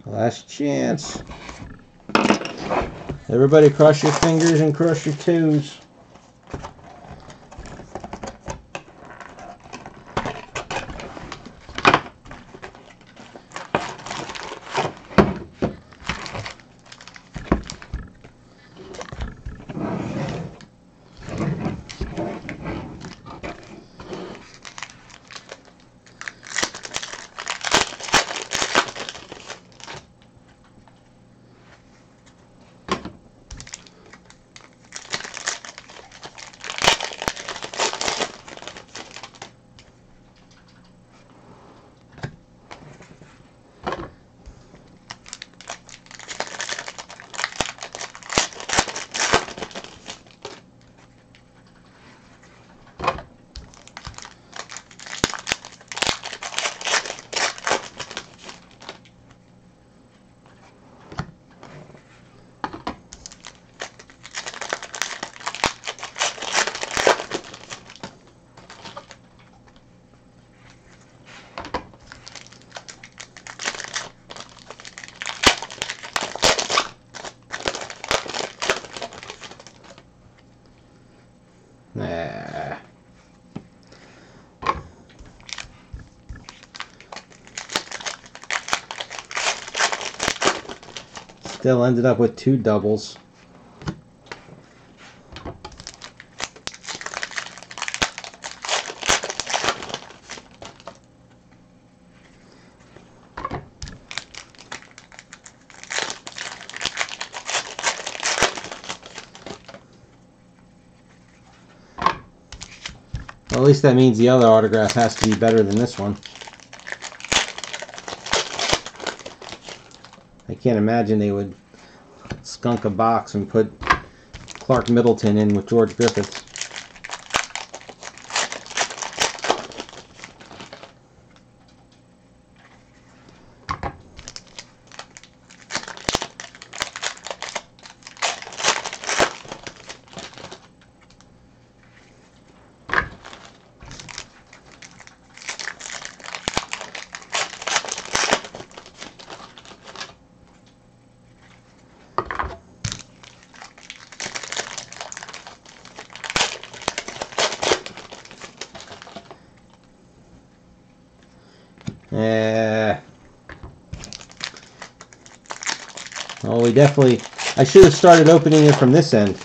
Last chance. Everybody cross your fingers and cross your toes. Nah. Still ended up with 2 doubles. Well, at least that means the other autograph has to be better than this one. I can't imagine they would skunk a box and put Clark Middleton in with George Griffiths. Well, we definitely... I should have started opening it from this end.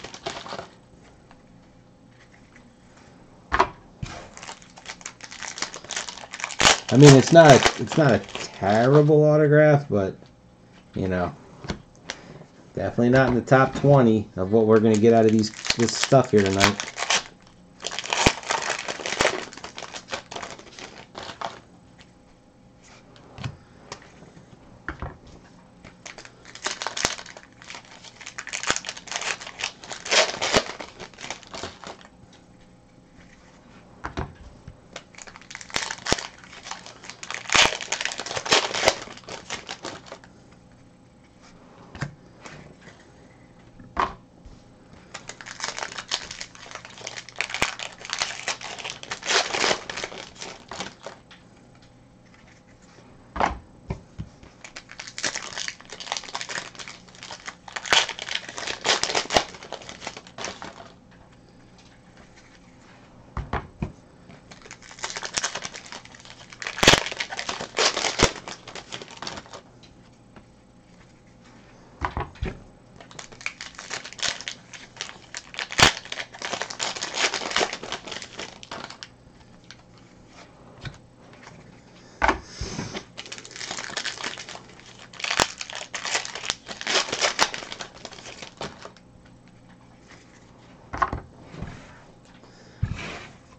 I mean, it's not a terrible autograph, but, you know, definitely not in the top 20 of what we're going to get out of this stuff here tonight.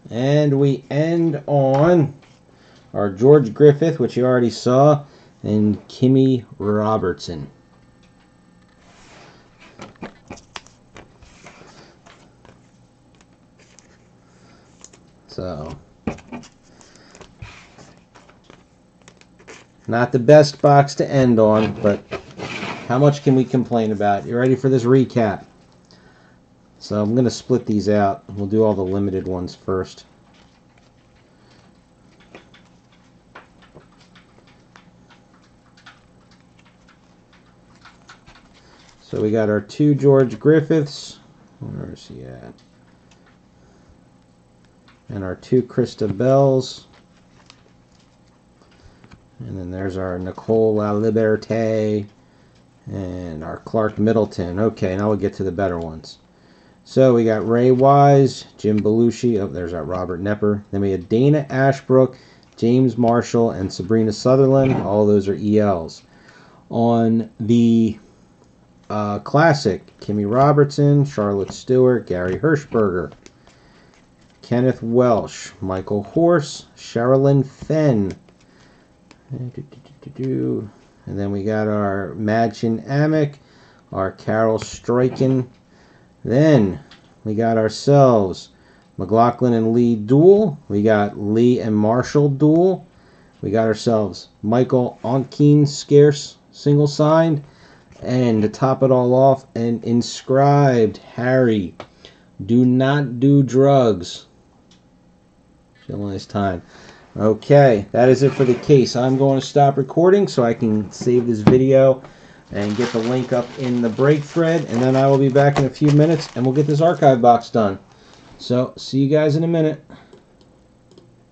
And we end on our George Griffith, which you already saw, and Kimmy Robertson. So, not the best box to end on, but how much can we complain about? You ready for this recap? So I'm going to split these out. We'll do all the limited ones first. So we got our 2 George Griffiths. Where is he at? And our 2 Krista Bells. And then there's our Nicole La Liberté and our Clark Middleton. Okay, now we'll get to the better ones. So we got Ray Wise, Jim Belushi. Oh, there's our Robert Nepper. Then we had Dana Ashbrook, James Marshall, and Sabrina Sutherland. All those are ELs. On the Classic, Kimmy Robertson, Charlotte Stewart, Gary Hirschberger, Kenneth Welsh, Michael Horse, Sherilyn Fenn. And then we got our Madchen Amick, our Carol Stryken. Then we got ourselves McLaughlin and Lee duel. We got Lee and Marshall duel. We got ourselves Michael Onkin scarce single signed. And to top it all off, an inscribed Harry. Do not do drugs. Till nice time. Okay, that is it for the case. I'm going to stop recording so I can save this video and get the link up in the break thread, and then I will be back in a few minutes and we'll get this archive box done. So, see you guys in a minute.